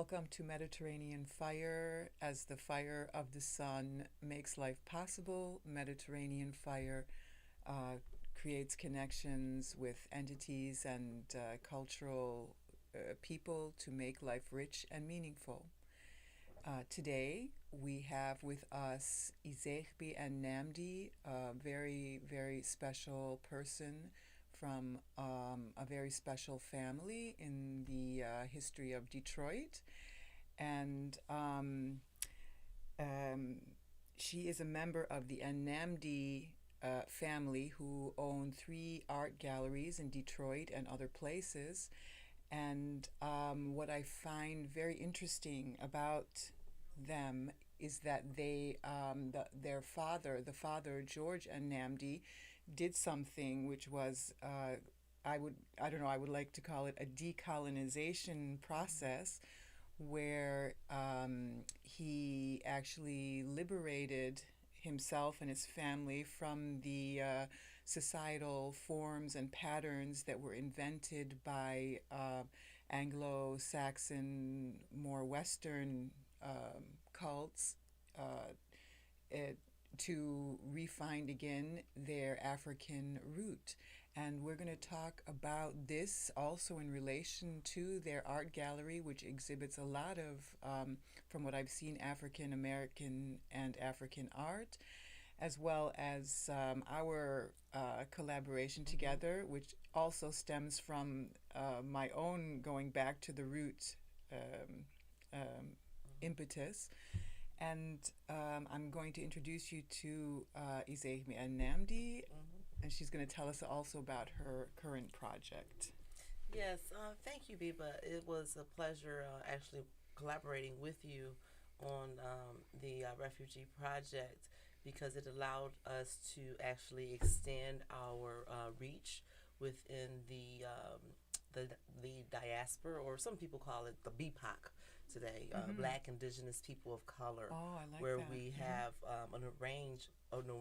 Welcome to Mediterranean Fire. As the fire of the sun makes life possible, Mediterranean Fire creates connections with entities and cultural people to make life rich and meaningful. Today, we have with us Izehbi and Namdi, a very, very special person from a very special family in the history of Detroit. And um, she is a member of the Namdi family who own three art galleries in Detroit and other places. And what I find very interesting about them is that their father, the father George and Namdi, did something which was I don't know, I would like to call it a decolonization process, where he actually liberated himself and his family from the societal forms and patterns that were invented by Anglo-Saxon, more Western cults, uh, it, to refine again their African root. And we're going to talk about this also in relation to their art gallery, which exhibits a lot of, from what I've seen, African American and African art, as well as our collaboration together, which also stems from my own going back to the root um, um, impetus. And I'm going to introduce you to Izehmi and Namdi, and she's going to tell us also about her current project. Yes, thank you, Biba. It was a pleasure actually collaborating with you on the refugee project because it allowed us to actually extend our reach within the the diaspora, or some people call it the BPOC today, Black Indigenous People of Color, Oh, I like where that. we have an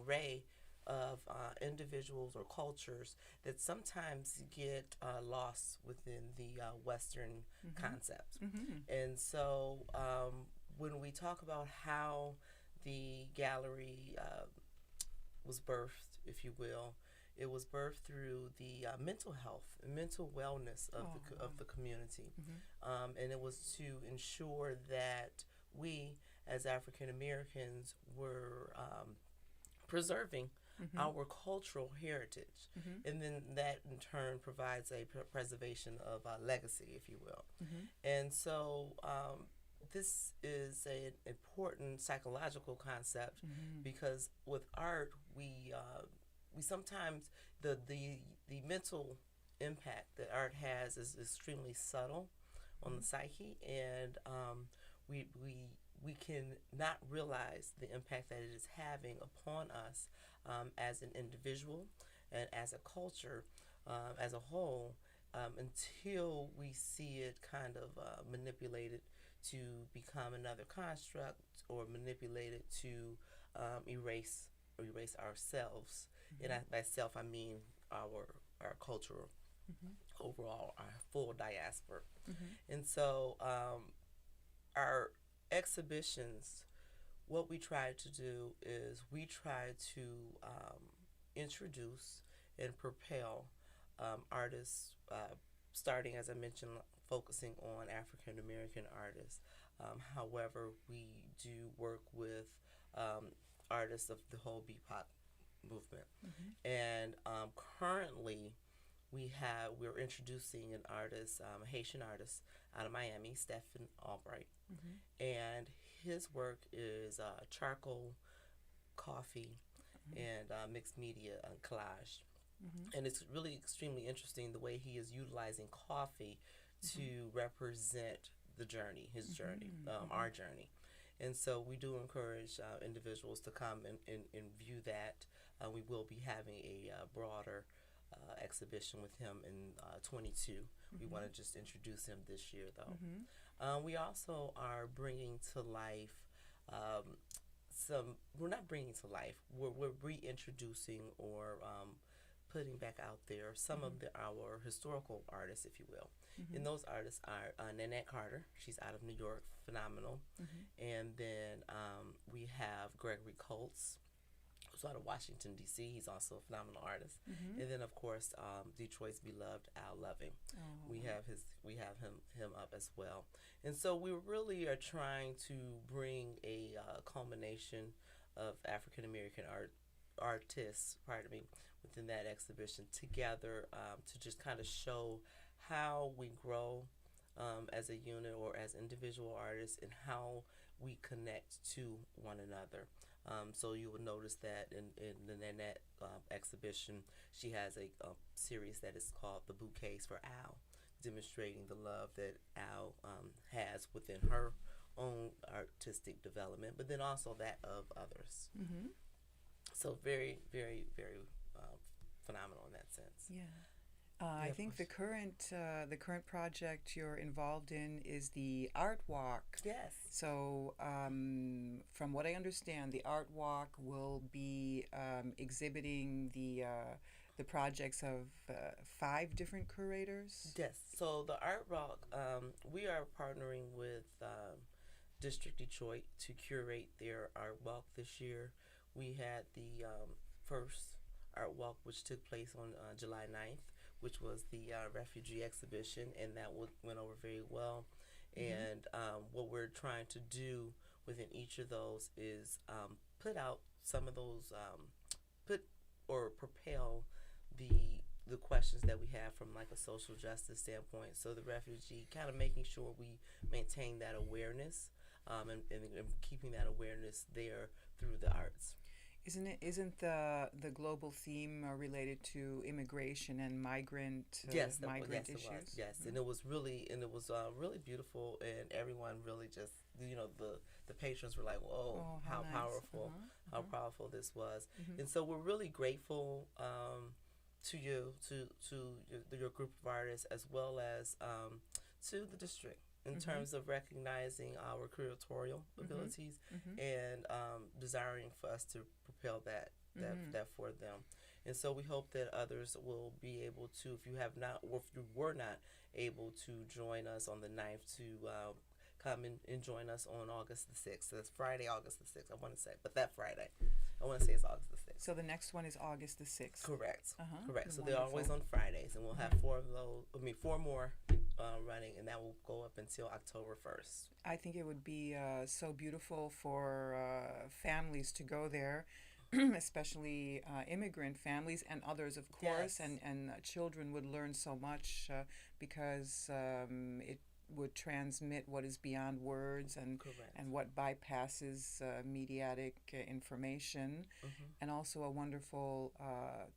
array of individuals or cultures that sometimes get lost within the Western concept. And so when we talk about how the gallery was birthed, if you will, it was birthed through the mental health and mental wellness of of the community, and it was to ensure that we, as African Americans, were preserving our cultural heritage, and then that in turn provides a preservation of legacy, if you will. And so this is an important psychological concept because with art we sometimes the mental impact that art has is extremely subtle on the psyche, and we can not realize the impact that it is having upon us as an individual and as a culture as a whole, until we see it kind of manipulated to become another construct, or manipulated to erase ourselves. And by self, I mean our cultural overall, our full diaspora. And so our exhibitions, what we try to do is we try to introduce and propel artists, starting, as I mentioned, focusing on African American artists. However, we do work with artists of the whole BPOC movement. And currently, we're introducing an artist, a Haitian artist out of Miami, Stephen Albright, and his work is charcoal, coffee, and mixed media and collage. And it's really extremely interesting the way he is utilizing coffee to represent the journey, his journey, our journey. And so we do encourage individuals to come and view that. We will be having a broader exhibition with him in 22. We want to just introduce him this year, though. We also are bringing to life we're not bringing to life, we're reintroducing, or putting back out there some of our historical artists, if you will. And those artists are Nanette Carter. She's out of New York, phenomenal. And then we have Gregory Colts, who's out of Washington, D.C. He's also a phenomenal artist. And then, of course, Detroit's beloved Al Loving. We have him up as well. And so we really are trying to bring a culmination of African American artists, pardon me, within that exhibition together to just kind of show how we grow as a unit or as individual artists and how we connect to one another. So you will notice that in the Nanette exhibition, she has a series that is called The Bouquets for Al, demonstrating the love that Al has within her own artistic development, but then also that of others. So very, very, very phenomenal in that sense. Yeah. I think the current project you're involved in is the Art Walk. Yes. So, from what I understand, the Art Walk will be exhibiting the projects of 5 different curators. Yes. So the Art Walk, we are partnering with District Detroit to curate their Art Walk this year. We had the first Art Walk, which took place on July 9th, which was the refugee exhibition, and that went over very well. And what we're trying to do within each of those is put out some of those, propel the questions that we have from like a social justice standpoint. So the refugee, kind of making sure we maintain that awareness and keeping that awareness there through the arts. Isn't the global theme related to immigration and migrant issues? Yes, and it was really beautiful, and everyone really just the patrons were like, whoa, how nice. Powerful, how powerful this was, and so we're really grateful to you, to your group of artists, as well as to the district. In terms of recognizing our curatorial abilities and desiring for us to propel that for them. And so we hope that others will be able to, if you have not, or if you were not able to join us on the 9th, to come and join us on August the 6th. So that's Friday, August the 6th, I want to say. But that Friday, I want to say it's August the 6th. So the next one is August the 6th. Correct. Correct. So Wonderful. they're always on Fridays, and we'll have 4 more running, and that will go up until October 1st. I think it would be so beautiful for families to go there, especially immigrant families and others, of course, Yes. and children would learn so much because it would transmit what is beyond words and Correct. and what bypasses mediatic information, and also a wonderful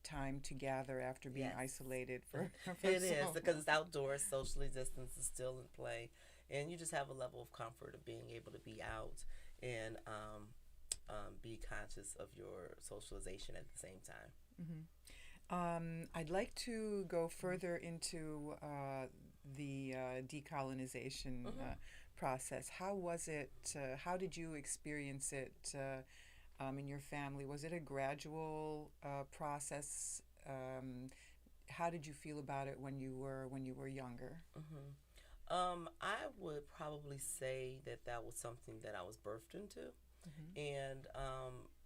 time to gather after being Yes. isolated for It so is, because long. it's outdoors, socially distanced is still in play, and you just have a level of comfort of being able to be out and be conscious of your socialization at the same time. I'd like to go further into the decolonization process. How was it? How did you experience it in your family? Was it a gradual process? How did you feel about it when you were younger? I would probably say that was something that I was birthed into, and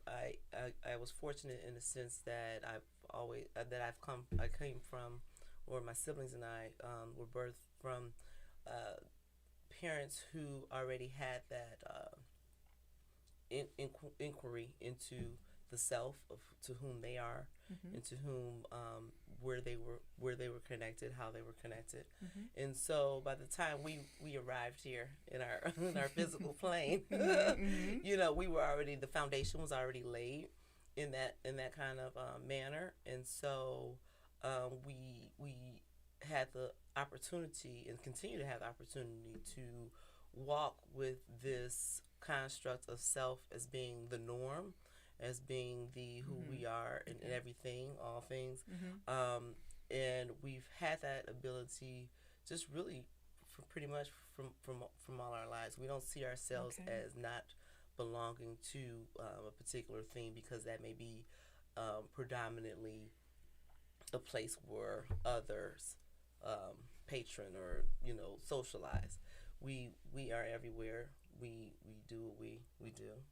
I was fortunate in the sense that I came from, or my siblings and I were birthed from parents who already had that inquiry into the self, of to whom they are, and to whom where they were connected, how they were connected. And so by the time we arrived here in our physical plane, we were already, the foundation was already laid in that kind of manner. And so we had the opportunity, and continue to have the opportunity, to walk with this construct of self as being the norm, as being the who we are in everything, all things. And we've had that ability just really for pretty much from all our lives. We don't see ourselves as not belonging to a particular thing, because that may be predominantly a place where others patron or socialize. We are everywhere. We do what we do,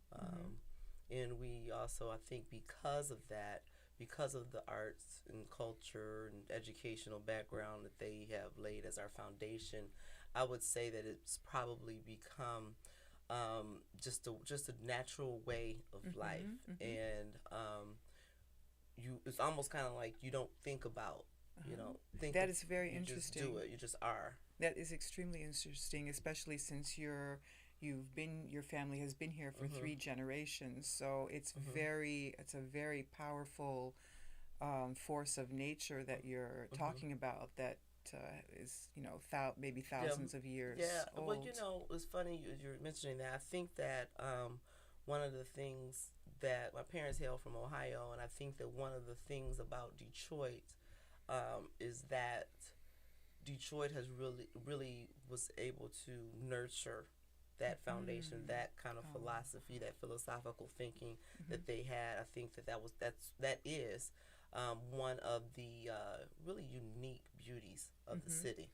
and we also, I think, because of that, because of the arts and culture and educational background that they have laid as our foundation, I would say that it's probably become just a natural way of life, and it's almost kind of like you don't think about that is very you interesting. just do it. You just are. That is extremely interesting, especially since your family has been here for three generations. So it's a very powerful force of nature that you're talking about that is maybe thousands of years Yeah. old. Well, it's funny you're mentioning that. I think that one of the things that my parents hail from Ohio, and I think that one of the things about Detroit is that Detroit has really was able to nurture that foundation, that kind of philosophy, that philosophical thinking that they had. I think that is one of the really unique beauties of the city.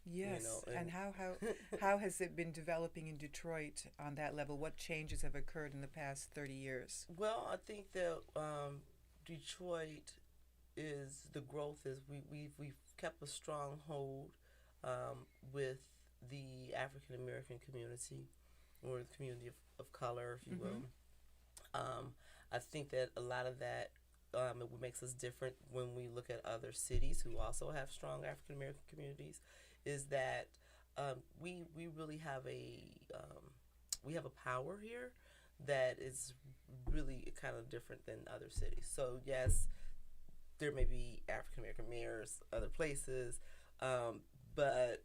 Yes, and how has it been developing in Detroit on that level? What changes have occurred in the past 30 years? Well, I think that Detroit is the growth is we've kept a strong hold with the African American community or the community of color, if you will. I think that a lot of that it makes us different when we look at other cities who also have strong African American communities. Is that we really have a power here that is really kind of different than other cities. So yes, there may be African American mayors other places, but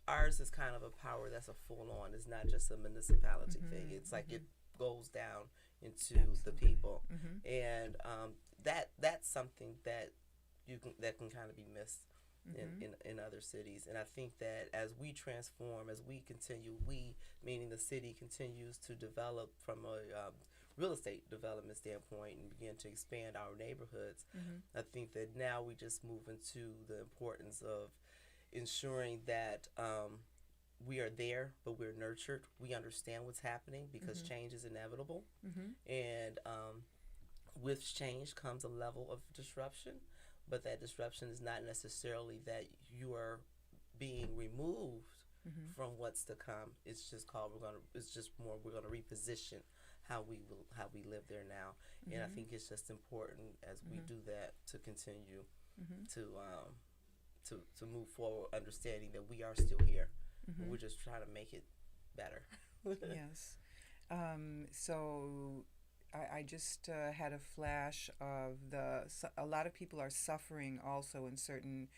ours is kind of a power that's a full on. It's not just a municipality thing. It's like it goes down into the people, and that's something that that can kind of be missed in other cities. And I think that as we transform, as we continue, meaning the city continues to develop from a real estate development standpoint and begin to expand our neighborhoods, I think that now we just move into the importance of ensuring that we are there, but we're nurtured. We understand what's happening because change is inevitable, and with change comes a level of disruption. But that disruption is not necessarily that you are being removed from what's to come. It's just we're gonna reposition how we live there now, and I think it's just important as we do that to continue to move forward, understanding that we are still here. We're just trying to make it better. Yes. So I just had a flash of a lot of people are suffering also in certain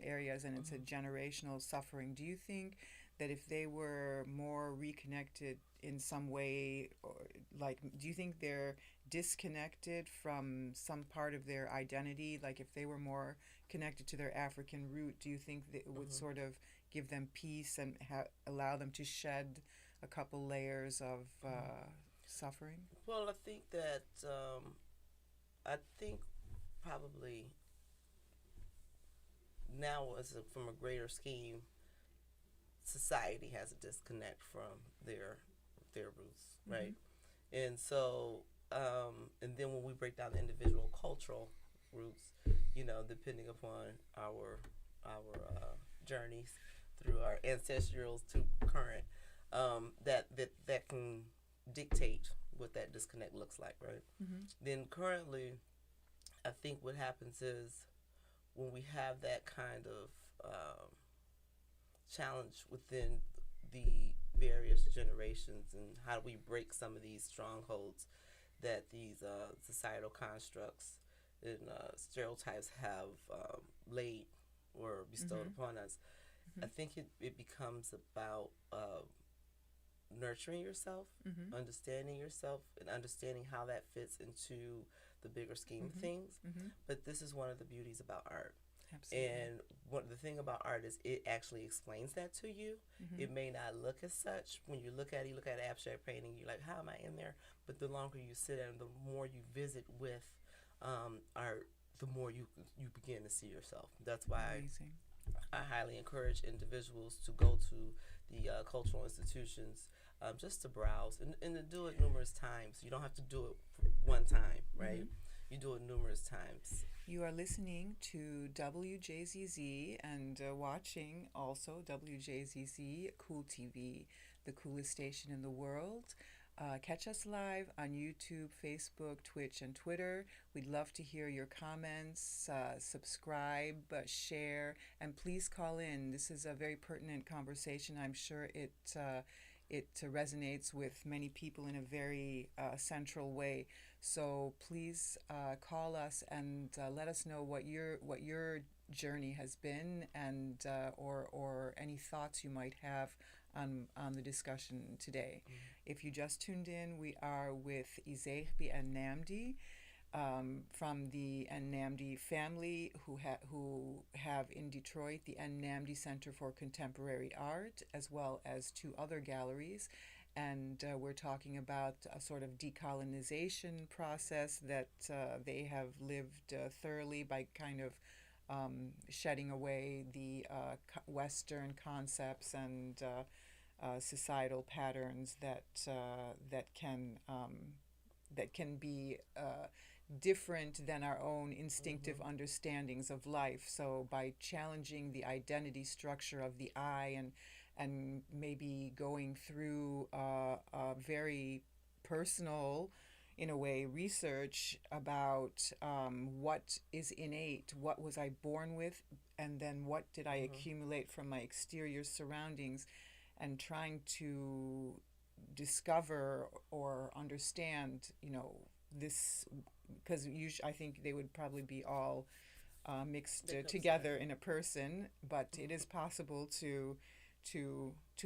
areas, and it's a generational suffering. Do you think that if they were more reconnected in some way, or do you think they're disconnected from some part of their identity? Like if they were more connected to their African root, do you think that it would sort of give them peace and allow them to shed a couple layers of suffering? Well, I think that probably now, from a greater scheme, society has a disconnect from their roots, right? And so, and then when we break down the individual cultural roots, depending upon our journeys through our ancestrals to current, that can dictate what that disconnect looks like, right? Then currently, I think what happens is when we have that kind of challenge within the various generations, and how do we break some of these strongholds that these societal constructs and stereotypes have laid or bestowed upon us. I think it becomes about nurturing yourself, understanding yourself, and understanding how that fits into the bigger scheme of things. But this is one of the beauties about art. Absolutely. And the thing about art is it actually explains that to you. It may not look as such. When you look at an abstract painting, you're like, how am I in there? But the longer you sit and the more you visit with art, the more you begin to see yourself. That's why Amazing. I highly encourage individuals to go to the cultural institutions just to browse and to do it numerous times. You don't have to do it one time, right? Mm-hmm. You do it numerous times. You are listening to WJZZ and watching also WJZZ Cool TV, the coolest station in the world. Catch us live on YouTube, Facebook, Twitch, and Twitter. We'd love to hear your comments. Subscribe, share, and please call in. This is a very pertinent conversation. I'm sure it resonates with many people in a very central way. So please call us and let us know what your journey has been, and or any thoughts you might have on the discussion today. Mm-hmm. If you just tuned in, we are with Wjzz and Namdi from the Namdi family, who have in Detroit the Namdi Center for Contemporary Art, as well as two other galleries. And we're talking about a sort of decolonization process that they have lived thoroughly by kind of shedding away the Western concepts and societal patterns that can be different than our own instinctive Mm-hmm. understandings of life. So by challenging the identity structure of the I, and maybe going through a very personal, in a way, research about what is innate, what was I born with, and then what did I Mm-hmm. accumulate from my exterior surroundings, and trying to discover or understand, this, because I think they would probably be all mixed They come together together. in a person, but it is possible to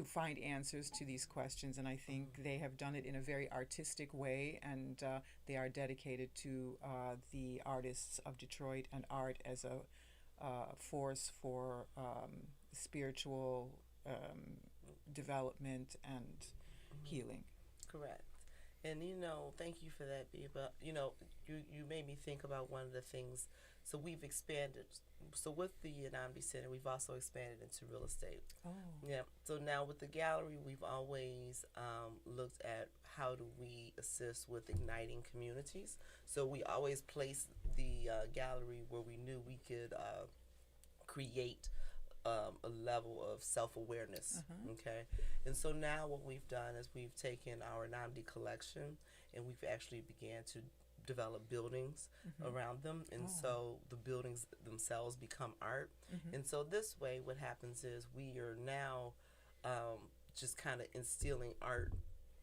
find answers to these questions, and I think they have done it in a very artistic way, and they are dedicated to the artists of Detroit and art as a force for spiritual development and Mm-hmm. healing. Correct. And thank you for that, B. But you made me think about one of the things. So we've expanded. So with the Anambi Center, we've also expanded into real estate. Oh. Yeah. So now with the gallery, we've always looked at how do we assist with igniting communities. So we always placed the gallery where we knew we could create a level of self-awareness. Uh-huh. Okay. And so now what we've done is we've taken our Namdi collection and we've actually began to develop buildings Mm-hmm. around them, and Oh. so the buildings themselves become art. Mm-hmm. And so this way what happens is we are now just kind of instilling art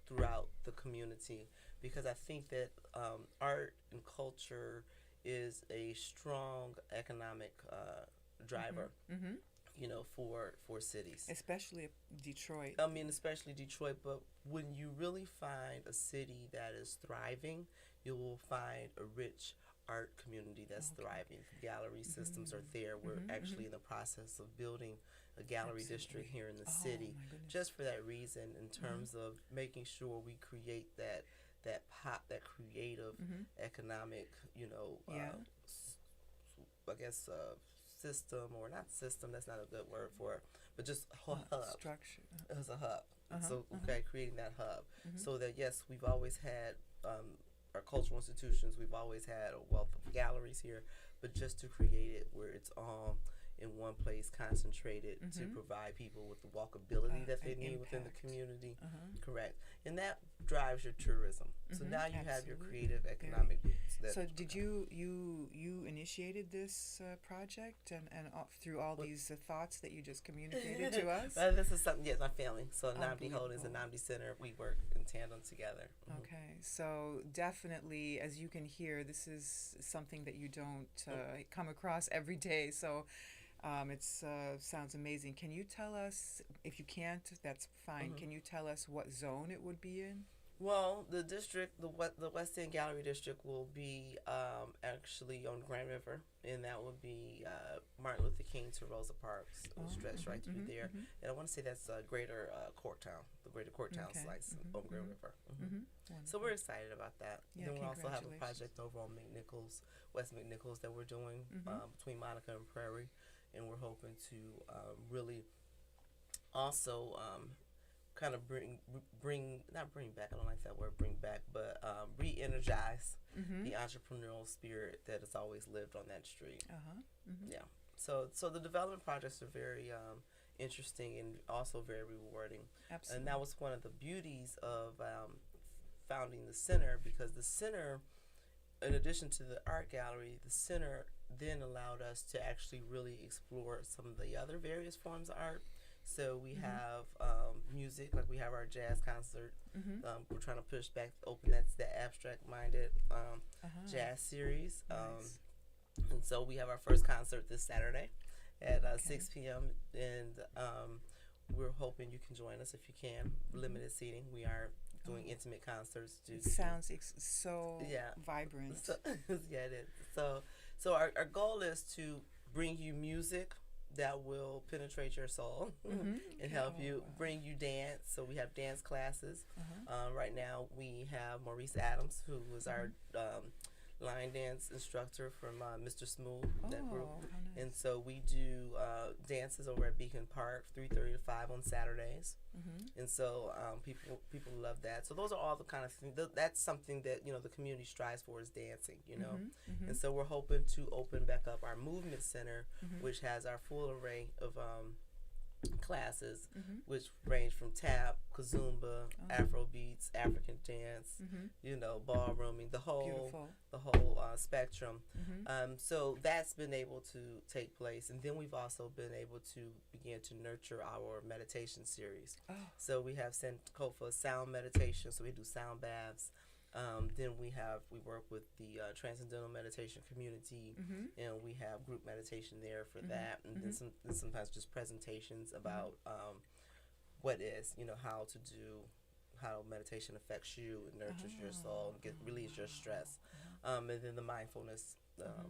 throughout the community, because I think that art and culture is a strong economic driver, Mm-hmm. for cities. Especially Detroit. I mean, especially Detroit, but when you really find a city that is thriving, you will find a rich art community that's Okay. thriving. Gallery systems are there. We're Mm-hmm. actually in the process of building a gallery district Absolutely. here in the Oh city, my goodness. just for that reason, in terms of making sure we create that creative Mm-hmm. economic, Yeah. I guess system, or not system. That's not a good word for it, but just a hub Structure. as a hub. Uh-huh. So Uh-huh. okay, creating that hub, Mm-hmm. so that yes, we've always had our cultural institutions. We've always had a wealth of galleries here, but just to create it where it's all in one place, concentrated, to Mhm. provide people with the walkability that they An need within the impact. community. Uh-huh. Correct, and that drives your tourism. So Mhm. now you have your Absolutely. creative economic. So did you initiated this project, and through all What- these thoughts that you just communicated to us? Well, this is something. Yes, my family. So Namdi Holdings and Unbelievable. Namdi Center, we work in tandem together. Mhm. Okay, so definitely, as you can hear, this is something that you don't come across every day. So it sounds amazing. Can you tell us, if you can't, that's fine. Mhm. Can you tell us what zone it would be in? Well, the district, the West End Gallery District, will be actually on Grand River, and that would be Martin Luther King to Rosa Parks, stretch right through there. And I want to say that's Greater Courtown, the Greater Courtown Okay. slice on Grand River. So we're excited about that. Yeah, Then we also have a congratulations. project over on McNichols, West McNichols, that we're doing between Monica and Prairie. and we're hoping to really also kind of bring not bring back, I don't like that word bring back, but re-energize the entrepreneurial spirit that has always lived on that street. Yeah. So the development projects are very interesting and also very rewarding. Absolutely. And that was one of the beauties of founding the center, because the center, in addition to the art gallery, the center then allowed us to actually really explore some of the other various forms of art. So we have music, like we have our jazz concert. We're trying to push back, open that's the abstract-minded jazz series. Nice. And so we have our first concert this Saturday at 6 p.m. And we're hoping you can join us if you can. Limited seating. We are doing intimate concerts. It sounds so vibrant. So, yeah, it is. So our goal is to bring you music that will penetrate your soul and help you, bring you dance. So we have dance classes. Right now we have Maurice Adams, who was our line dance instructor from Mr. Smooth, that group. How nice. And so we do dances over at Beacon Park, 3:30 to 5 on Saturdays. And so people love that. So those are all the kind of things. That's something that, you know, the community strives for, is dancing, you know. And so we're hoping to open back up our movement center, which has our full array of classes, which range from tap, kazumba, Afro beats, African dance, you know, ballrooming, the whole spectrum. So that's been able to take place, and then we've also been able to begin to nurture our meditation series. So we have Sankofa sound meditation, so we do sound baths. Then we work with the Transcendental Meditation community, and we have group meditation there for that, and then sometimes just presentations about what is, you know, how meditation affects you and nurtures your soul and relieves your stress, and then the mindfulness.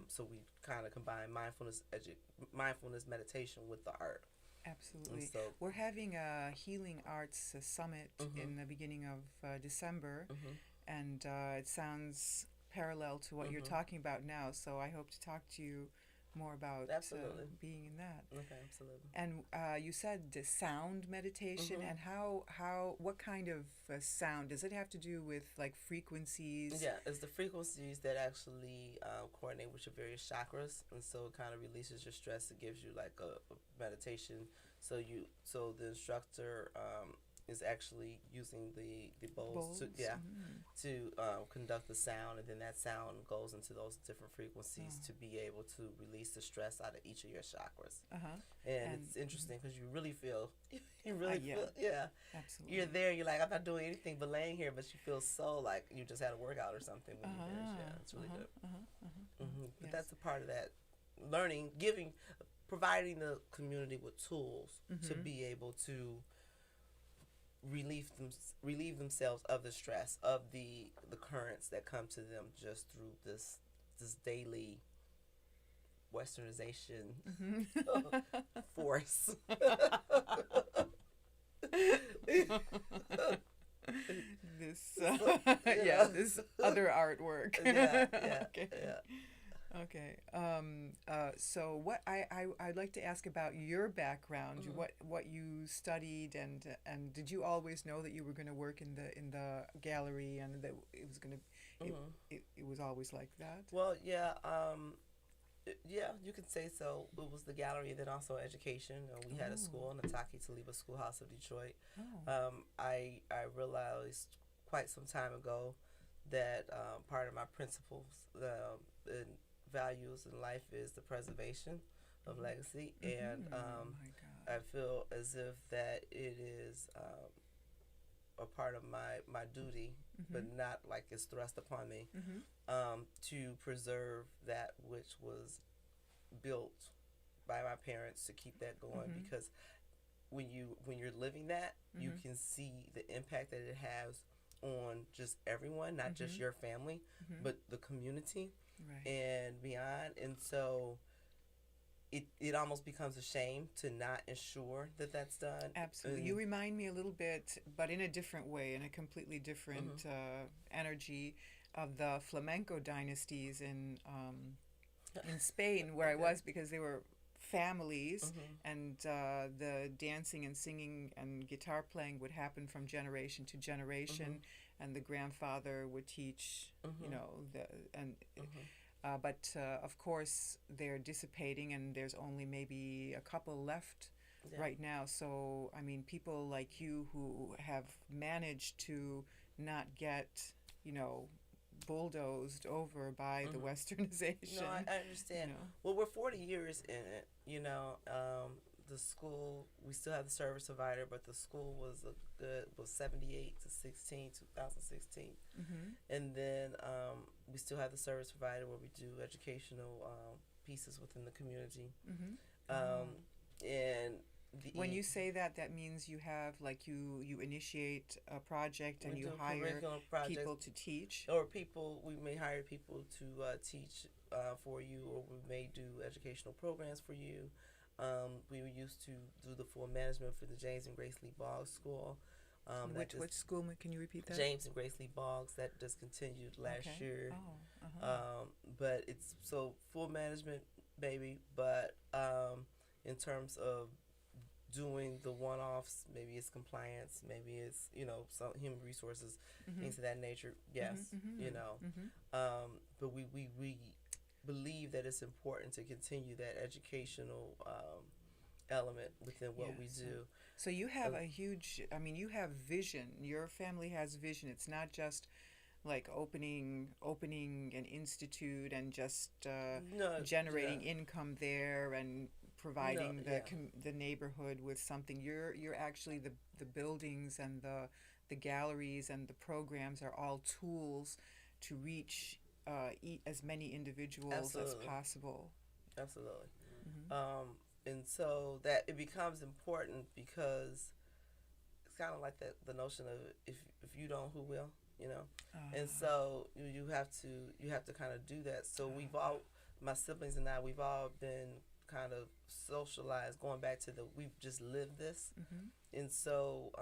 So we kind of combine mindfulness meditation with the art. Absolutely. So, we're having a healing arts summit in the beginning of December. And it sounds parallel to what you're talking about now. So I hope to talk to you more about being in that. Okay, absolutely. And you said the sound meditation, and what kind of sound? Does it have to do with like frequencies? Yeah, it's the frequencies that actually coordinate with your various chakras, and so it kind of releases your stress. It gives you like a meditation. So the instructor is actually using the bowls to conduct the sound, and then that sound goes into those different frequencies to be able to release the stress out of each of your chakras. And it's interesting because you really feel, absolutely. You're there, you're like, I'm not doing anything but laying here, but you feel so like you just had a workout or something when you finish. Yeah, it's really good. But that's a part of that learning, providing the community with tools to be able to relieve themselves of the stress, of the currents that come to them just through this daily westernization force. This other artwork. Okay. So what I'd like to ask about your background, what you studied, and did you always know that you were going to work in the gallery, and that it was going to it was always like that? Well, you could say so. It was the gallery, and then also education. We had a school in the Taki Taliba Schoolhouse of Detroit. I realized quite some time ago that part of my principles and values in life is the preservation of legacy, and I feel as if that it is a part of my duty, but not like it's thrust upon me, to preserve that which was built by my parents, to keep that going, because when you're living that, you can see the impact that it has on just everyone, not just your family, but the community and beyond. And so it almost becomes a shame to not ensure that that's done. Absolutely. You remind me a little bit, but in a different way, in a completely different energy, of the flamenco dynasties in Spain, where I was, because they were families, and the dancing and singing and guitar playing would happen from generation to generation, and the grandfather would teach, you know, the and. But of course, they're dissipating, and there's only maybe a couple left right now. So, I mean, people like you who have managed to not get, you know, bulldozed over by the westernization. No, I understand. You know. Well, we're 40 years in it. You know, the school, we still have the service provider, but the school was 78 to 16, 2016. And then we still have the service provider where we do educational pieces within the community. And when you say that, that means you have, like, you initiate a project and you hire people to teach, or we may hire people to teach for you, or we may do educational programs for you. We used to do the full management for the James and Grace Lee Boggs School. Which school? Can you repeat that? James and Grace Lee Boggs. That discontinued last year. But it's so full management, baby. But in terms of doing the one-offs, maybe it's compliance, maybe it's, you know, some human resources, things of that nature. Yes, you know. But we believe that it's important to continue that educational element within what we do. So you have a huge, I mean, you have vision. Your family has vision. It's not just like opening an institute and just generating income there and providing the neighborhood with something. You're actually the buildings and the galleries and the programs are all tools to reach as many individuals as possible. Absolutely. And so that it becomes important because it's kind of like the notion of if you don't, who will, you know. And so you have to kind of do that. So my siblings and I, we've all been kind of socialized, going back to we've just lived this. And so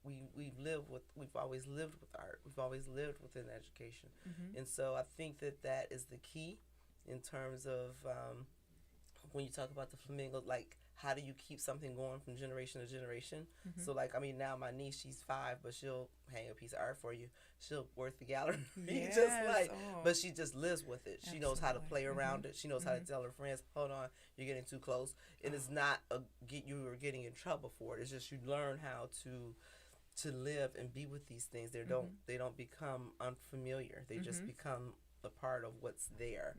we've always lived with art. We've always lived within education. And so I think that is the key in terms of when you talk about the flamingo, like, how do you keep something going from generation to generation? So, like, I mean, now my niece, she's 5, but she'll hang a piece of art for you. She'll work the gallery, but she just lives with it. She knows how to play around it. She knows how to tell her friends, hold on, you're getting too close. And it's not you are getting in trouble for it. It's just you learn how to live and be with these things. They don't become unfamiliar. They just become a part of what's there.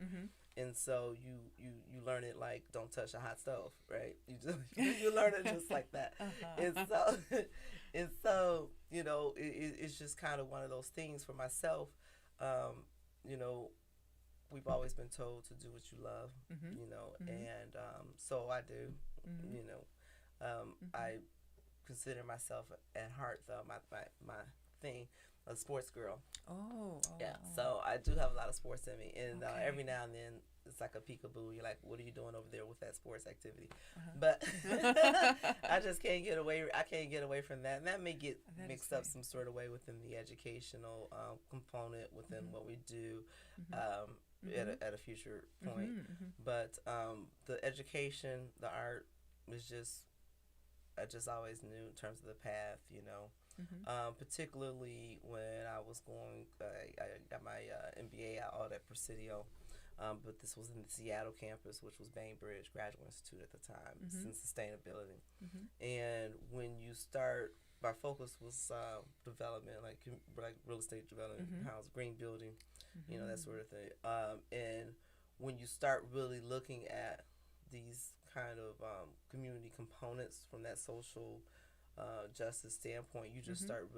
And so you learn it like, don't touch a hot stove, right? You learn it just like that. And so you know, it's just kind of one of those things for myself. You know, we've always been told to do what you love, you know, and so I do. You know, I consider myself at heart, though, my thing, a sports girl. So I do have a lot of sports in me, and every now and then it's like a peekaboo. You're like, what are you doing over there with that sports activity? But I just can't get away. I can't get away from that, and that may get mixed up some sort of way within the educational component within what we do at a future point. But the education, the art was just, I just always knew in terms of the path, you know. Particularly when I was going, I got my MBA out at Presidio, but this was in the Seattle campus, which was Bainbridge Graduate Institute at the time, in sustainability. And when you start, my focus was development, like real estate development, house, green building, you know, that sort of thing. And when you start really looking at these kind of community components from that social justice standpoint, you just start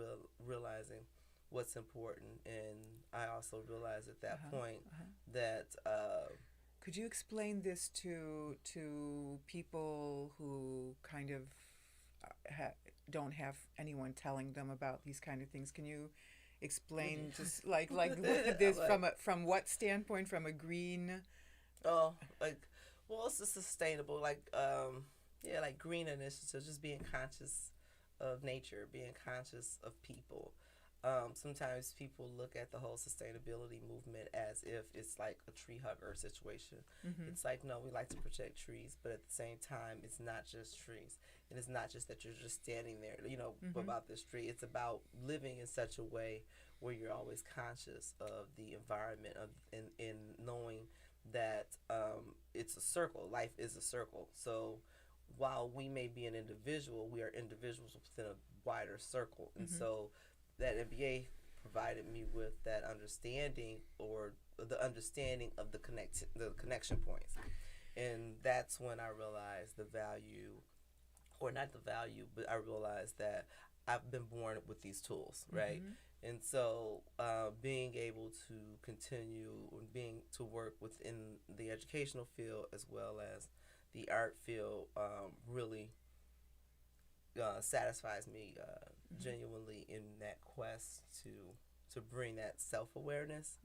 realizing what's important. And I also realized at that point that could you explain this to people who kind of don't have anyone telling them about these kind of things? Can you explain just like this from what standpoint? From a green it's a sustainable, like green initiatives, just being conscious of nature, being conscious of people, Sometimes people look at the whole sustainability movement as if it's like a tree hugger situation. It's like, no, we like to protect trees, but at the same time, it's not just trees. And it's not just that you're just standing there, about this tree. It's about living in such a way where you're always conscious of the environment and knowing that it's a circle. Life is a circle. So while we may be an individual, we are individuals within a wider circle. And so that MBA provided me with that understanding, or the understanding of the connection points. And that's when I realized the value, or not the value, but I realized that I've been born with these tools, right? And so being able to continue to work within the educational field as well as the art field really satisfies me genuinely in that quest to bring that self-awareness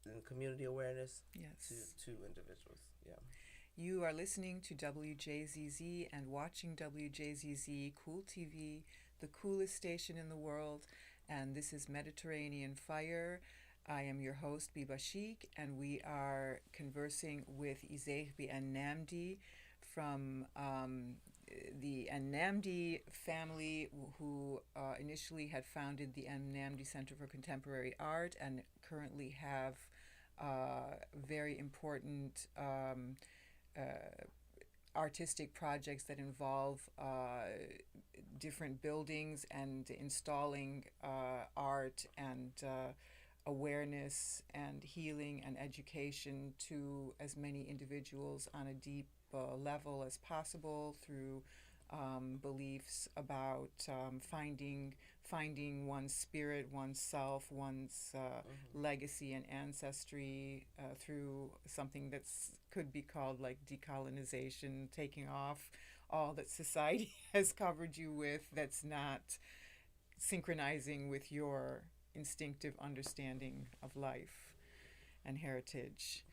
and community awareness to individuals. Yeah. You are listening to WJZZ and watching WJZZ Cool TV, the coolest station in the world, and this is Mediterranean Fire. I am your host, Biba Sheik, and we are conversing with Wjzz and Namdi from the Namdi family, who initially had founded the Namdi Center for Contemporary Art and currently have very important artistic projects that involve different buildings and installing art and awareness and healing and education to as many individuals on a deep level as possible through beliefs about finding one's spirit, one's self, one's legacy and ancestry through something that's could be called like decolonization, taking off all that society has covered you with that's not synchronizing with your instinctive understanding of life and heritage.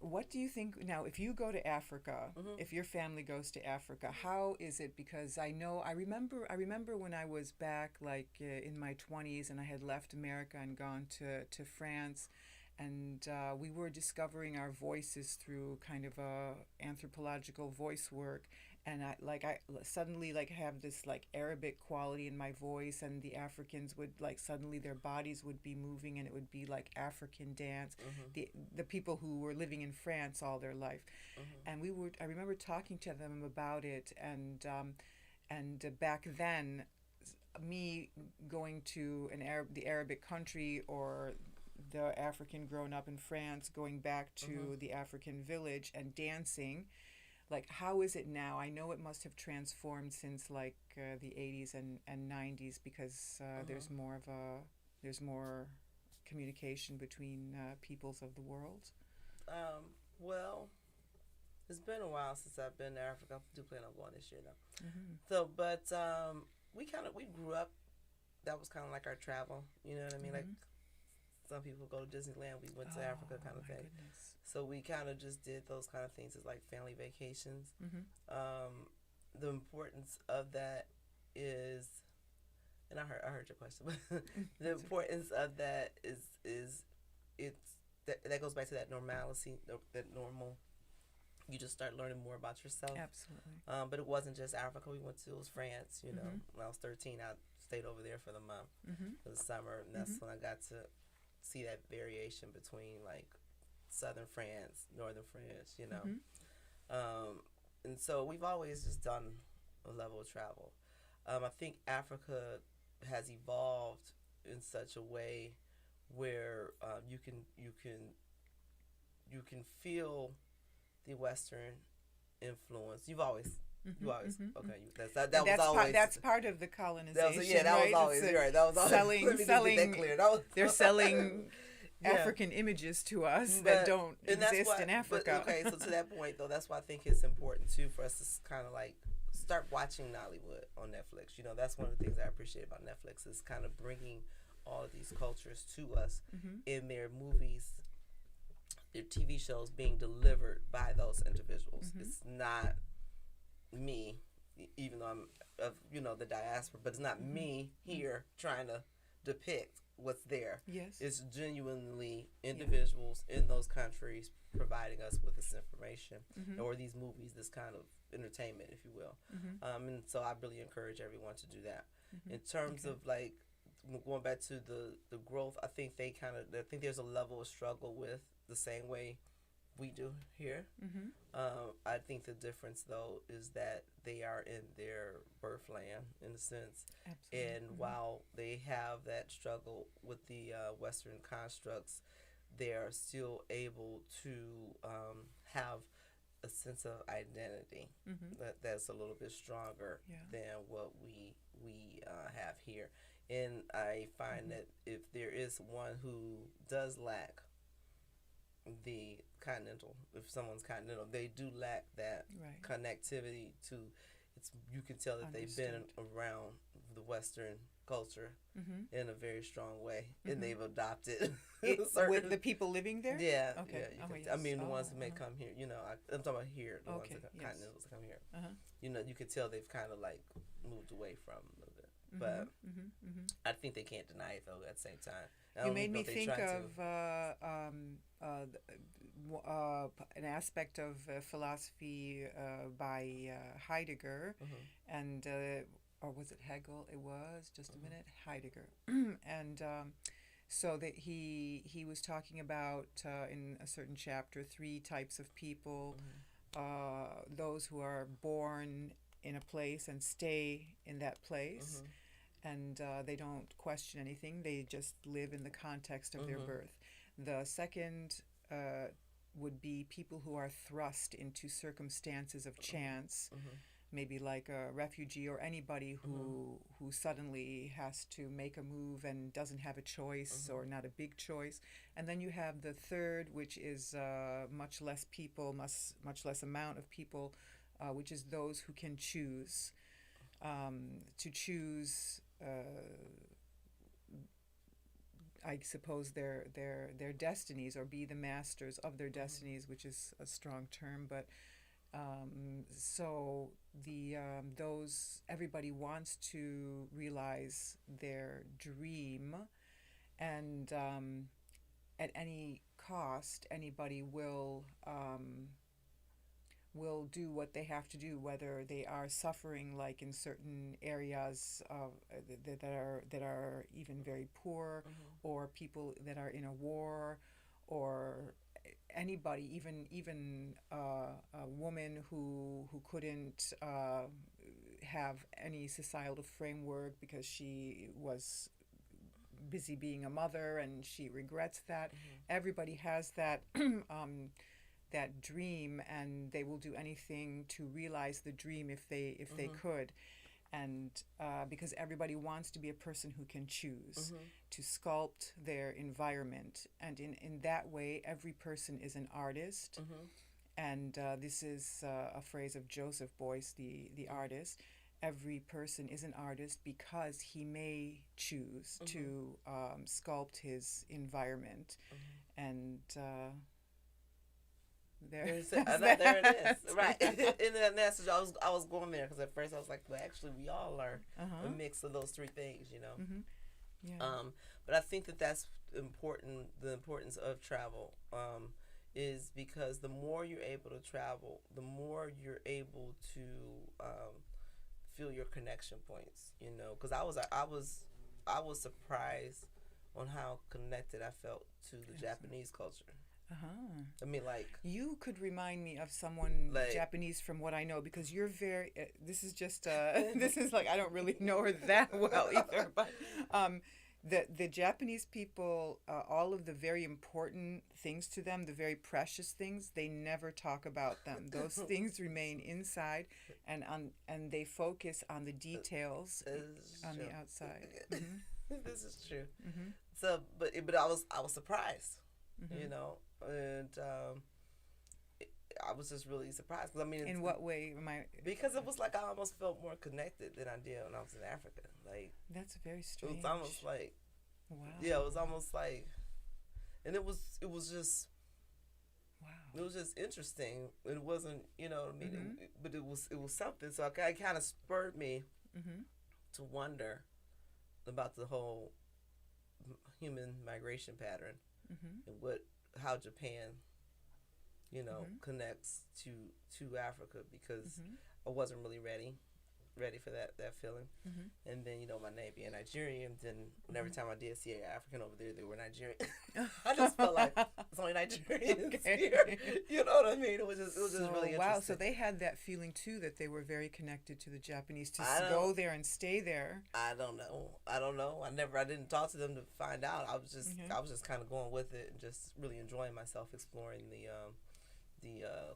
What do you think now, if you go to Africa, if your family goes to Africa, how is it? Because I remember when I was back in my 20s and I had left America and gone to France, and we were discovering our voices through kind of a anthropological voice work, and I suddenly have this Arabic quality in my voice, and the Africans would suddenly their bodies would be moving, and it would be like African dance. The people who were living in France all their life, and I remember talking to them about it, and back then, me going to the Arabic country, or the African grown up in France going back to the African village and dancing. How is it now? I know it must have transformed since the 80s and 90s, because there's more communication between peoples of the world. Well, it's been a while since I've been to Africa. I do plan on going this year though. So, but we grew up. That was kind of like our travel. You know what I mean? Like some people go to Disneyland. We went to Africa, kind of thing. Goodness. So we kind of just did those kind of things as like family vacations. The importance of that is, and I heard your question, but the importance of that is that goes back to that normalcy, that normal. You just start learning more about yourself. Absolutely. But it wasn't just Africa. It was France. You know, when I was 13, I stayed over there for the month, for the summer, and that's when I got to see that variation between southern France, northern France, and so we've always just done a level of travel. I think Africa has evolved in such a way where you can feel the Western influence. You always okay. That's part of the colonization. That was always right. That was always selling. That clear. They're selling African images to us that don't exist in Africa. So to that point though, that's why I think it's important too for us to kind of start watching Nollywood on Netflix. That's one of the things I appreciate about Netflix is kind of bringing all of these cultures to us in their movies, their TV shows being delivered by those individuals. It's not me even though I'm of the diaspora, but it's not me here trying to depict what's there. Yes. It's genuinely individuals in those countries providing us with this information or these movies, this kind of entertainment, if you will. And so I really encourage everyone to do that. In terms of like going back to the growth, I think I think there's a level of struggle with the same way we do here. I think the difference though is that they are in their birthland in a sense. Absolutely. And while they have that struggle with the Western constructs, they are still able to have a sense of identity that's a little bit stronger than what we have here. And I find that if there is one who does lack the continental, if someone's continental, they do lack that connectivity to. You can tell that they've been around the Western culture in a very strong way, and they've adopted with the people living there. Yeah. Okay. Yeah, I mean, the ones that may come here. I'm talking about here. The ones that continentals that come here. You can tell they've kind of like moved away from a little bit, but I think they can't deny it though. At the same time, you made me think of an aspect of philosophy by Heidegger, and or was it Hegel? It was just a minute, Heidegger, and so that he was talking about in a certain chapter 3 types of people, those who are born in a place and stay in that place. And they don't question anything. They just live in the context of their birth. The second would be people who are thrust into circumstances of chance, maybe like a refugee or anybody who suddenly has to make a move and doesn't have a choice or not a big choice. And then you have the third, which is much less people, much less amount of people, which is those who can choose. To choose, I suppose, their destinies, or be the masters of their destinies, which is a strong term. But so those, everybody wants to realize their dream, and at any cost, anybody will do what they have to do, whether they are suffering, like in certain areas of that are even very poor, or people that are in a war, or anybody, even a woman who couldn't have any societal framework because she was busy being a mother and she regrets that. Everybody has that that dream, and they will do anything to realize the dream if they could. And because everybody wants to be a person who can choose to sculpt their environment, and in that way every person is an artist. And this is a phrase of Joseph Beuys, the artist. Every person is an artist because he may choose to sculpt his environment. And there it is, right. And that's I was going there because at first I was like, well, actually, we all are a mix of those three things, But I think that's important. The importance of travel is because the more you're able to travel, the more you're able to feel your connection points. Because I was surprised on how connected I felt to the Japanese culture. I mean, like, you could remind me of someone like, Japanese from what I know, because you're very. This is just. This is like I don't really know her that well either, but the Japanese people, all of the very important things to them, the very precious things, they never talk about them. Those things remain inside, and they focus on the details on the outside. This is true. So, but I was surprised. And I was just really surprised. 'Cause, I mean, in what way am I? Because it was like I almost felt more connected than I did when I was in Africa. Like, that's very strange. It was almost like, wow. Yeah, it was almost like, and it was just It Wow. was just interesting. It wasn't, I mean, Mm-hmm. but it was something. So it kind of spurred me Mm-hmm. to wonder about the whole human migration pattern Mm-hmm. and how Japan, Mm-hmm. connects to Africa because Mm-hmm. I wasn't really ready for that feeling. Mm-hmm. And then, my name being Nigerian, then every time I did see an African over there, they were Nigerian. I just felt like it's only Nigerians Okay. here. You know what I mean? It was just really interesting. Wow, so they had that feeling too, that they were very connected to the Japanese, to I go don't there and stay there. I don't know. I don't know. I didn't talk to them to find out. Mm-hmm. I was just kind of going with it and just really enjoying myself exploring the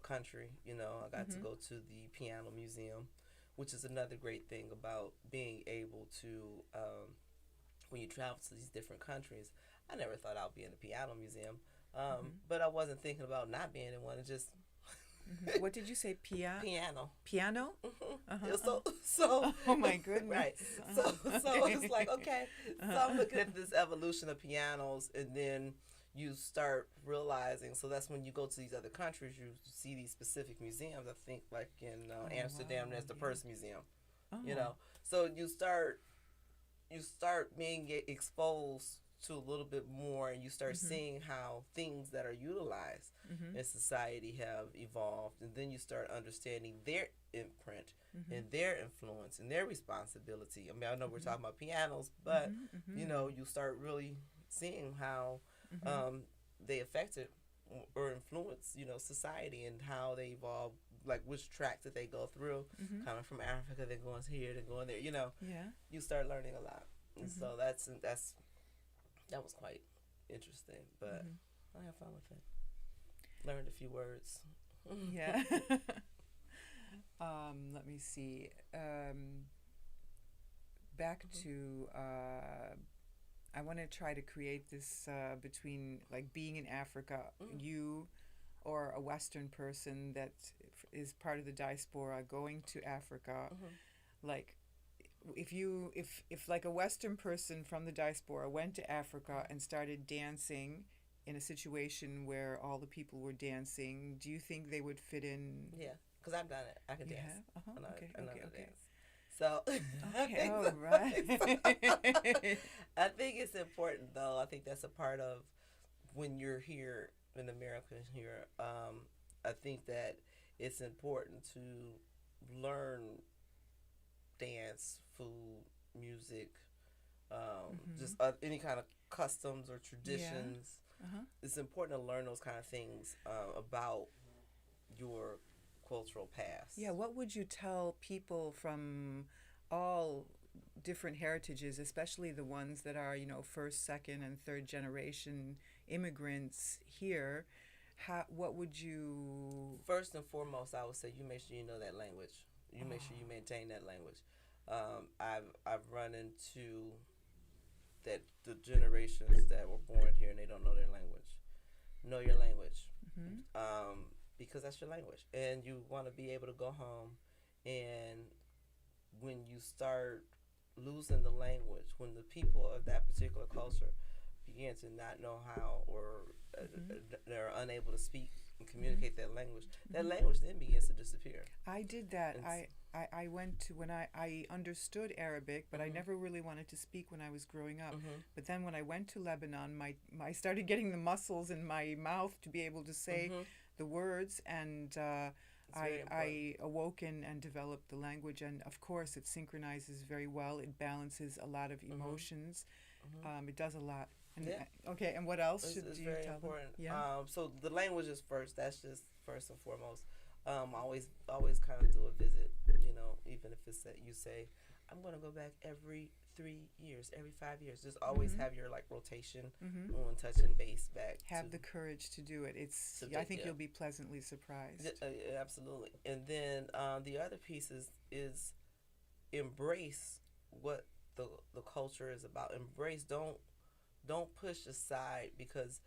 country. I got to Mm-hmm. go to the piano museum, which is another great thing about being able to, when you travel to these different countries. I never thought I'd be in a piano museum, Mm-hmm. but I wasn't thinking about not being in one. It just Mm-hmm. What did you say? piano. Piano? It was Uh-huh. so Oh my goodness. right. So so it's like, okay. So I'm looking at this evolution of pianos, and then you start realizing. So that's when you go to these other countries, you see these specific museums. I think like in Oh, Amsterdam, wow, there's the yeah. Purse Museum. You Oh. know, so you start being exposed to a little bit more, and you start Mm-hmm. seeing how things that are utilized Mm-hmm. in society have evolved, and then you start understanding their imprint Mm-hmm. and their influence and their responsibility. I mean, I know we're Mm-hmm. talking about pianos, but Mm-hmm. Mm-hmm. you start really seeing how Mm-hmm. um, they affected or influence society, and how they evolve, like which track that they go through, Mm-hmm. coming from Africa, then going here, then going there. Yeah. You start learning a lot, and Mm-hmm. so that was quite interesting. But Mm-hmm. I had fun with it. Learned a few words. Yeah. Let me see. Back Mhm. to I want to try to create this between, like, being in Africa, Mhm. you or a Western person that is part of the diaspora going to Africa, Mhm. like, if like a Western person from the diaspora went to Africa and started dancing in a situation where all the people were dancing, do you think they would fit in? Yeah, because I've done it. I can You dance. have? Uh-huh. I know Okay. how to dance. So I Okay. think All right. I think it's important, though. I think that's a part of when you're here in America. Here, I think that it's important to learn dance, food, music, Mm-hmm. just any kind of customs or Yeah. traditions. Uh-huh. It's important to learn those kind of things about your cultural past. Yeah, what would you tell people from all different heritages, especially the ones that are, first, second, and third generation immigrants here? What would you? First and foremost, I would say you make sure you know that language. You make sure you Oh. maintain that language. I've run into that the generations that were born here and they don't know their language. Know your language, Mm-hmm. because that's your language, and you want to be able to go home. And when you start losing the language, when the people of that particular culture begin to not know how, or Mm-hmm. they're unable to speak and Mm-hmm. communicate that language, that Mm-hmm. language then begins to disappear. I did that. And I went to, when I understood Arabic, but I mhm, never really wanted to speak when I was growing up. mhm, But then when I went to Lebanon, I started getting the muscles in my mouth to be able to say mhm, the words, and it's very important. I awoke and developed the language. And of course, it synchronizes very well. It balances a lot of Mhm, emotions. mhm. It does a lot. And Yeah, okay, and what else it's do you very tell them? important. Yeah. So the language is first. That's just first and foremost. Always kind of do a visit. Even if it's that you say, I'm gonna go back every 3 years, every 5 years. Just always Mm-hmm. have your like rotation Mm-hmm. on touching base back Have the courage to do it. It's. to I think yeah. you'll be pleasantly surprised. Absolutely. And then the other piece is embrace what the culture is about. Embrace. Don't push aside because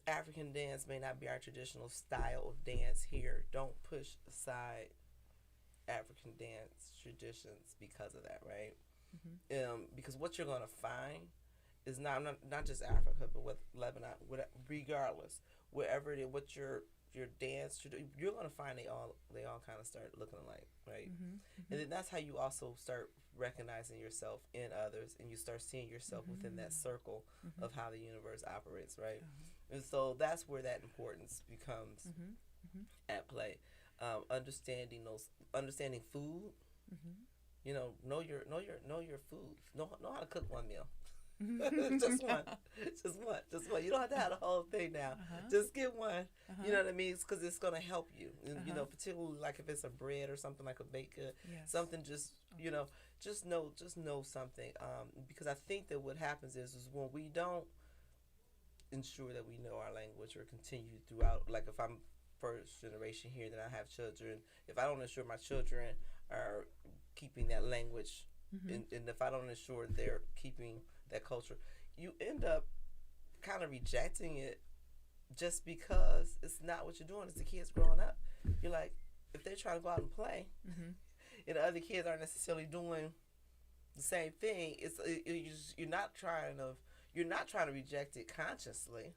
African dance may not be our traditional style of dance here. Don't push aside African dance traditions because of that, right? Mm-hmm. Because what you're gonna find is not just Africa, but with Lebanon, regardless, wherever it is, what your dance, you're gonna find they all kind of start looking alike, right? And then that's how you also start recognizing yourself in others, and you start seeing yourself within that circle of how the universe operates, right? And so that's where that importance becomes at play. Understanding food. Know your food. Know how to cook one meal. just one. You don't have to have the whole thing now. Just get one. You know what I mean? Because it's gonna help you. You know, particularly like if it's a bread or something like a baked good, something just just know something. Because I think that what happens is when we don't ensure that we know our language or continue throughout. Like if I'm first generation here, then I have children. If I don't ensure my children are keeping that language, and if I don't ensure they're keeping that culture, you end up kind of rejecting it just because it's not what you're doing as the kids growing up. You're like, if they're trying to go out and play, and the other kids aren't necessarily doing the same thing, you're not trying to reject it consciously.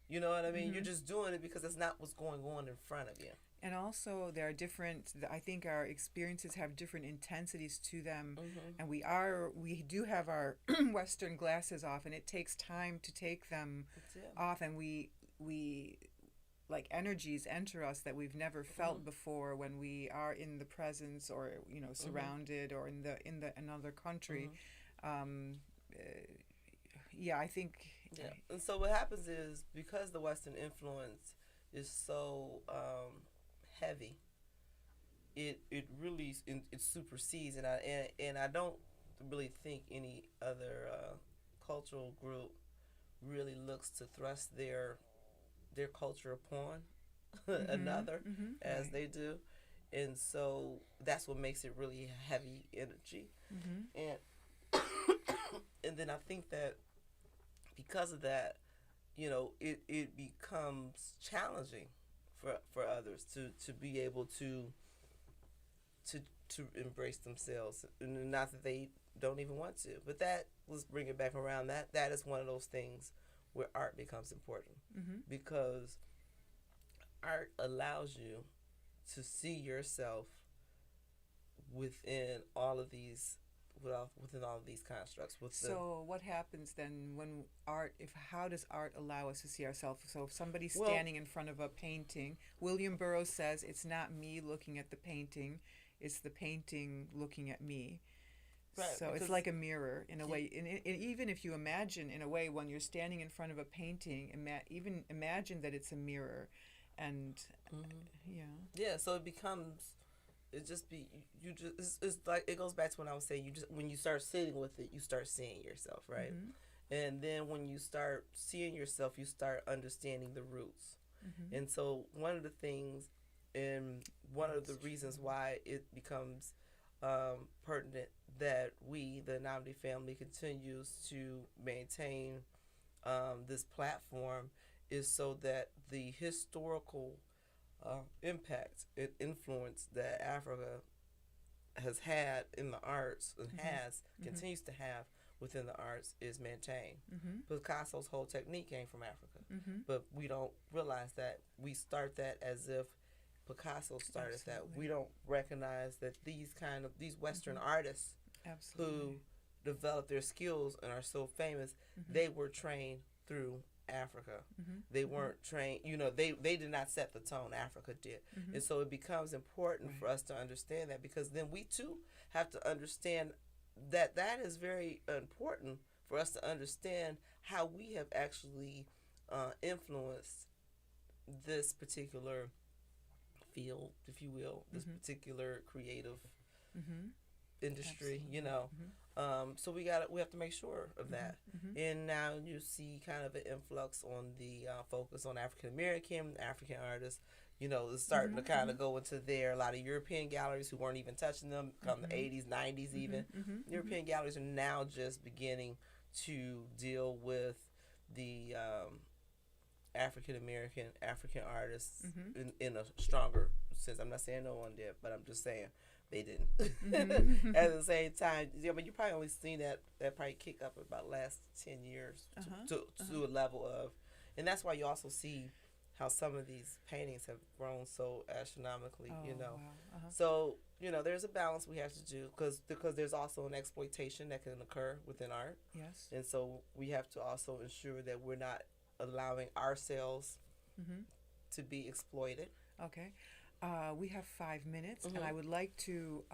You know what I mean? You're just doing it because it's not what's going on in front of you. And also, there are different. I think our experiences have different intensities to them, and we do have our Western glasses off, and it takes time to take them off, and we like energies enter us that we've never felt before when we are in the presence or surrounded or in another country. I think. Yeah, and so what happens is because the Western influence is so heavy, it really it supersedes, and I don't really think any other cultural group really looks to thrust their culture upon another as they do, and so that's what makes it really heavy energy, and and then I think that because of that, it becomes challenging for others to be able to embrace themselves, and not that they don't even want to. But let's bring it back around. That is one of those things where art becomes important, because art allows you to see yourself within all of these constructs. So what happens then when how does art allow us to see ourselves? So if somebody's standing in front of a painting, William Burroughs says it's not me looking at the painting, it's the painting looking at me. Right, so it's like a mirror in a way. And even if you imagine in a way when you're standing in front of a painting, even imagine that it's a mirror, and so it becomes. It's like it goes back to when I was saying when you start sitting with it, you start seeing yourself, right? And then when you start seeing yourself, you start understanding the roots. And so one of the things, and one of the reasons why it becomes pertinent that the Namdi family continues to maintain this platform is so that the historical impact and influence that Africa has had in the arts and continues to have within the arts is maintained. Picasso's whole technique came from Africa, but we don't realize that. We start that as if Picasso started that. We don't recognize that these Western artists who develop their skills and are so famous, they were trained through Africa. They weren't trained, they did not set the tone, Africa did. And so it becomes important for us to understand that, because then we too have to understand that is very important for us to understand how we have actually influenced this particular field, if you will, this particular creative industry, so we have to make sure of that. And now you see kind of an influx on the focus on African artists. It's starting to kind of go into a lot of European galleries who weren't even touching them come the 80s, 90s even. European galleries are now just beginning to deal with the African artists in a stronger sense. I'm not saying no one did, but I'm just saying they didn't. At the same time, I mean, you probably only seen that probably kick up about last 10 years to a level of, and that's why you also see how some of these paintings have grown so astronomically. Oh, You know, wow. so there's a balance we have to do because there's also an exploitation that can occur within art, Yes. and so we have to also ensure that we're not allowing ourselves to be exploited. Okay. We have 5 minutes, and I would like to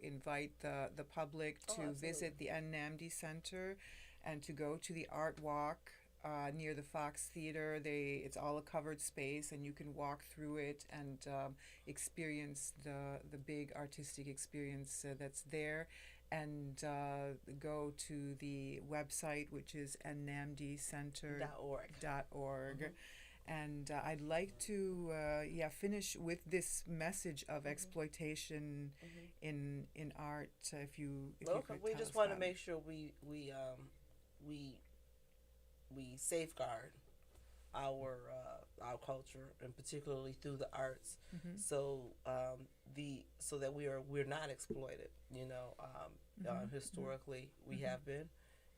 invite the public to visit the Nnamdi Center and to go to the art walk near the Fox Theater. It's all a covered space, and you can walk through it and experience the big artistic experience that's there. And go to the website, which is nnamdicenter.org. And I'd like to finish with this message of exploitation in art. If you could We tell just us want to about make sure we safeguard our culture, and particularly through the arts, so so that we're not exploited. Historically we have been,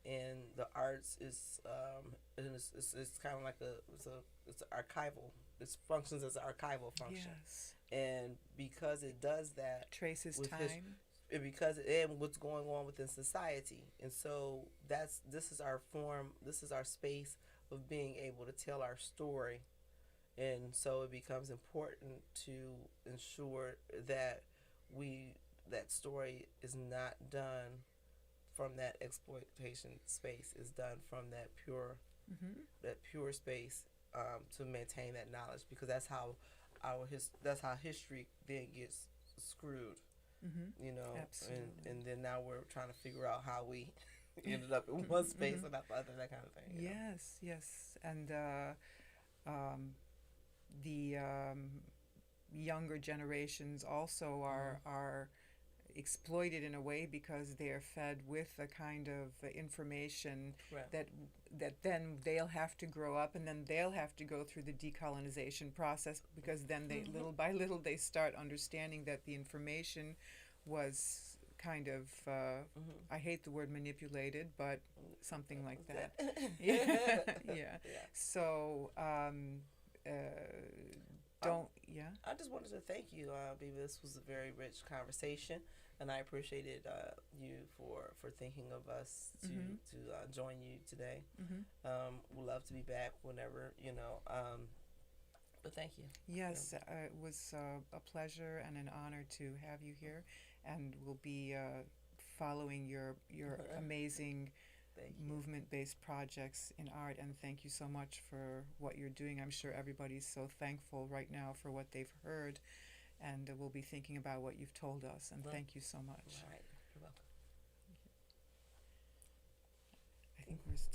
and the arts is and it's kind of like it's archival. It functions as an archival function. Yes. And because it does that, Traces time. And what's going on within society, and so this is our form. This is our space of being able to tell our story, and so it becomes important to ensure that that story is not done from that exploitation space. Is done from that pure space, to maintain that knowledge, because that's how history then gets screwed. Absolutely. And then now we're trying to figure out how we ended up in one space and not the other, that kind of thing. Yes, and the younger generations also are exploited in a way, because they are fed with a kind of information that then they'll have to grow up, and then they'll have to go through the decolonization process, because then they little by little they start understanding that the information was kind of I hate the word manipulated, but something like that. Yeah. So I just wanted to thank you, Biba. This was a very rich conversation, and I appreciated you for thinking of us to join you today. We'd love to be back whenever, but thank you. Yes, it was a pleasure and an honor to have you here, and we'll be following your amazing movement-based projects in art, and thank you so much for what you're doing. I'm sure everybody's so thankful right now for what they've heard, and we'll be thinking about what you've told us, and thank you so much. All right. You're welcome. I think we're still